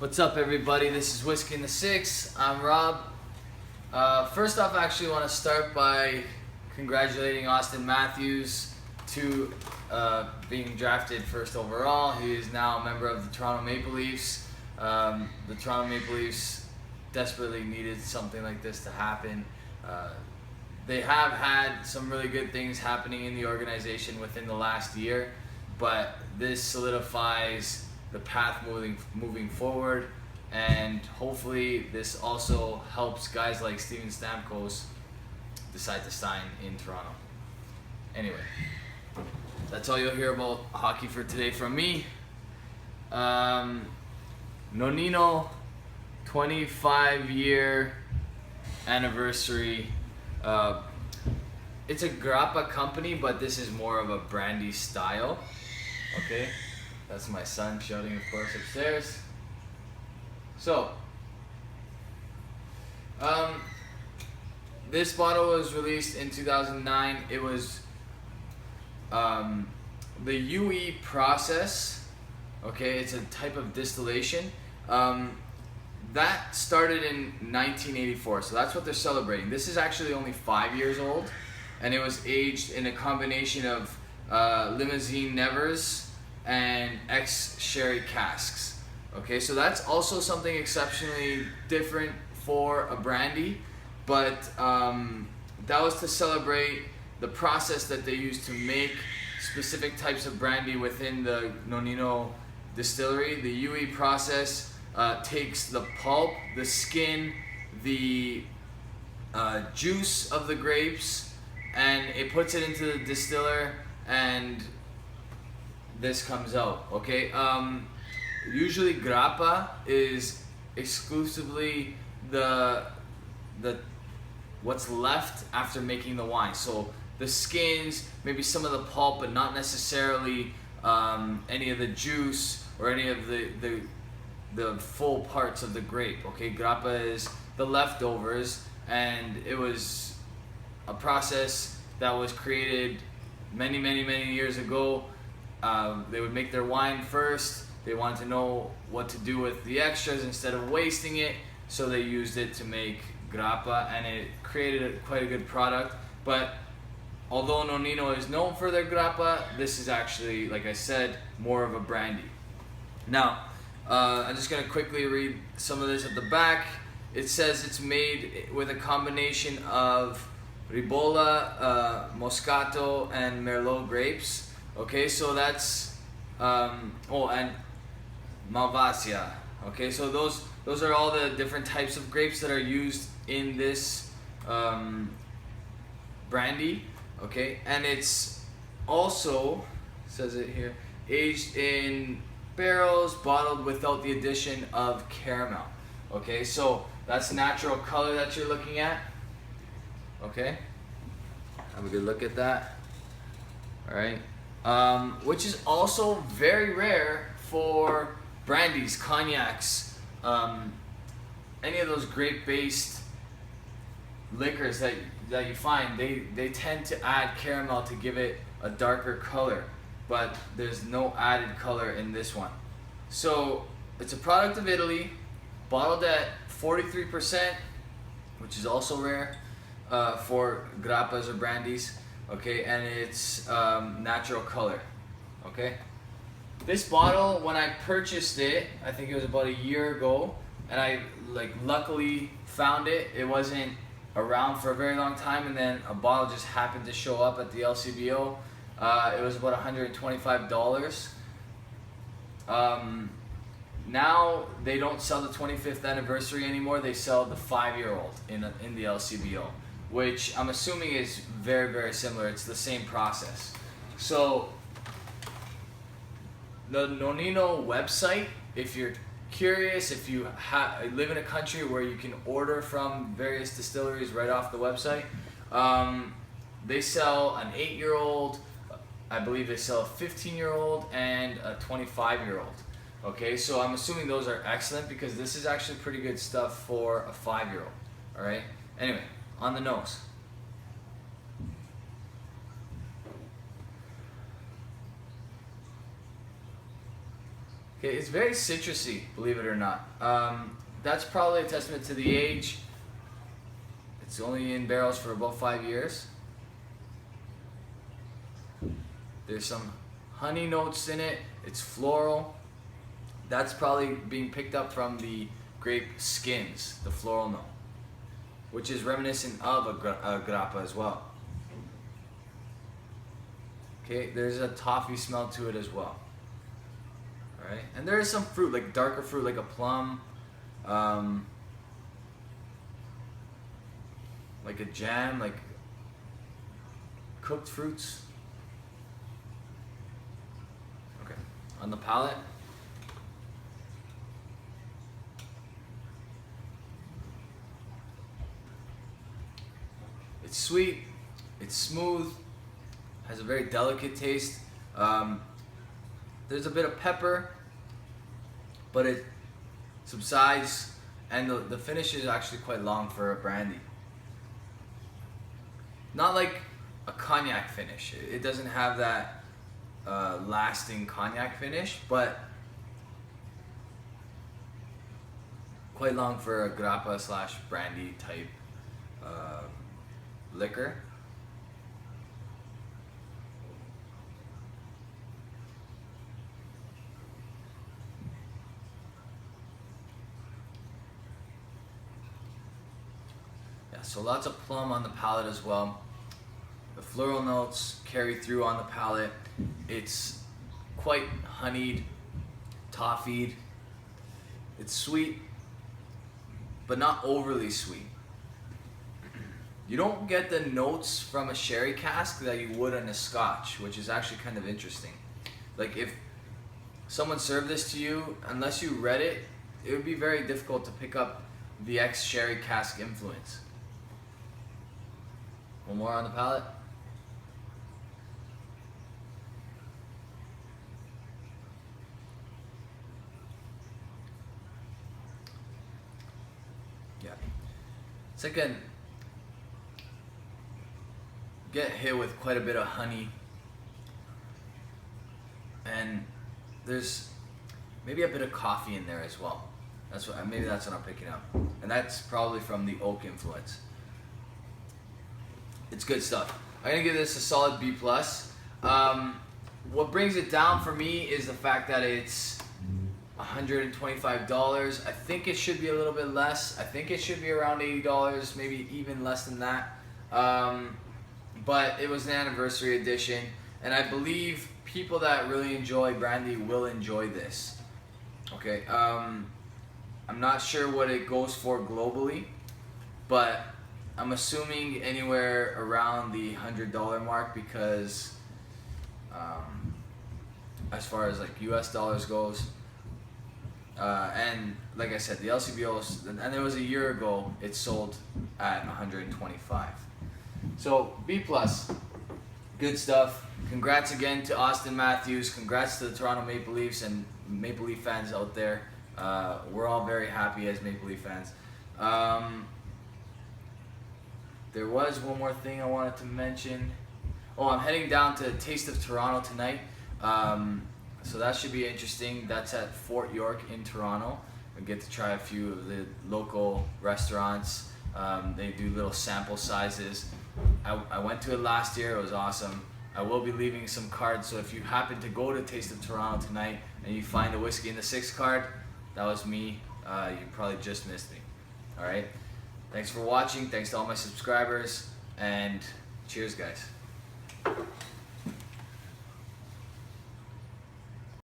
What's up, everybody? This is Whisky in the 6. I'm Rob. First off, I actually want to start by congratulating Austin Matthews to being drafted first overall. He is now a member of the Toronto Maple Leafs. The Toronto Maple Leafs desperately needed something like this to happen. They have had some really good things happening in the organization within the last year, but this solidifies the path moving forward, and hopefully this also helps guys like Steven Stamkos decide to sign in Toronto. Anyway, that's all you'll hear about hockey for today from me. Nonino 25-year anniversary. It's a Grappa company, but this is more of a Brandy style. Okay, that's my son shouting, of course, upstairs. So, this bottle was released in 2009. It was the UE process. Okay, it's a type of distillation. That started in 1984, so that's what they're celebrating. This is actually only 5 years old, and it was aged in a combination of limousine nevers and ex-sherry casks. Okay, so that's also something exceptionally different for a brandy, but that was to celebrate the process that they used to make specific types of brandy within the Nonino distillery. The UE process takes the pulp, the skin, the juice of the grapes, and it puts it into the distiller, and this comes out. Okay, usually Grappa is exclusively the what's left after making the wine. So the skins, maybe some of the pulp, but not necessarily any of the juice or any of the full parts of the grape. Okay, Grappa is the leftovers, and it was a process that was created many years ago. They would make their wine first. They wanted to know what to do with the extras instead of wasting it, so they used it to make Grappa, and it created quite a good product. But although Nonino is known for their Grappa, this is actually, like I said, more of a brandy. Now, I'm just going to quickly read some of this at the back. It says it's made with a combination of Ribolla, Moscato, and Merlot grapes. Okay, so that's, oh, and Malvasia. Okay, so those are all the different types of grapes that are used in this brandy. Okay, and it's also, says it here, aged in barrels, bottled without the addition of caramel. Okay, so that's natural color that you're looking at. Okay, have a good look at that. All right, which is also very rare for brandies, cognacs, any of those grape-based liquors that you find. They tend to add caramel to give it a darker color, but there's no added color in this one. So it's a product of Italy, bottled at 43%, which is also rare for grappas or brandies. Okay, and it's natural color. Okay, this bottle, when I purchased it, I think it was about a year ago, and I luckily found it. It wasn't around for a very long time, and then a bottle just happened to show up at the LCBO. It was about $125. Now they don't sell the 25th anniversary anymore. They sell the 5-year-old in the LCBO, which I'm assuming is very similar. It's the same process. So the Nonino website, if you're curious, if you live in a country where you can order from various distilleries right off the website, they sell an 8-year-old, I believe they sell a 15-year-old and a 25-year-old. Okay, so I'm assuming those are excellent, because this is actually pretty good stuff for a 5-year-old. All right, anyway, on the nose. Okay, it's very citrusy, believe it or not. That's probably a testament to the age. It's only in barrels for about 5 years. There's some honey notes in it. It's floral. That's probably being picked up from the grape skins, the floral note, which is reminiscent of a grappa as well. Okay, there's a toffee smell to it as well. Alright, and there is some fruit, like darker fruit, like a plum, like a jam, like cooked fruits. Okay, on the palate. It's sweet, it's smooth, has a very delicate taste. There's a bit of pepper, but it subsides, and the finish is actually quite long for a brandy. Not like a cognac finish. It doesn't have that lasting cognac finish, but quite long for a grappa slash brandy type liquor. Yeah, so lots of plum on the palate as well. The floral notes carry through on the palate. It's quite honeyed, toffied. It's sweet, but not overly sweet. You don't get the notes from a sherry cask that you would in a scotch, which is actually kind of interesting. Like if someone served this to you, unless you read it, it would be very difficult to pick up the ex-sherry cask influence. One more on the palate. Yeah. It's like a get hit with quite a bit of honey, and there's maybe a bit of coffee in there as well. Maybe that's what I'm picking up, and that's probably from the oak influence. It's good stuff. I'm gonna give this a solid B+. What brings it down for me is the fact that it's $125. I think it should be a little bit less. I think it should be around $80, maybe even less than that. But it was an anniversary edition, and I believe people that really enjoy brandy will enjoy this. Okay, I'm not sure what it goes for globally, but I'm assuming anywhere around the $100 mark, because as far as like US dollars goes, and like I said, the LCBOs, and it was a year ago, it sold at 125. So B+, good stuff. Congrats again to Austin Matthews. Congrats to the Toronto Maple Leafs and Maple Leaf fans out there. We're all very happy as Maple Leaf fans. There was one more thing I wanted to mention. Oh, I'm heading down to Taste of Toronto tonight. So that should be interesting. That's at Fort York in Toronto. I get to try a few of the local restaurants. They do little sample sizes. I went to it last year. It was awesome. I will be leaving some cards, so if you happen to go to Taste of Toronto tonight and you find a Whiskey in the Six card, that was me. You probably just missed me. All right. Thanks for watching. Thanks to all my subscribers, and cheers, guys.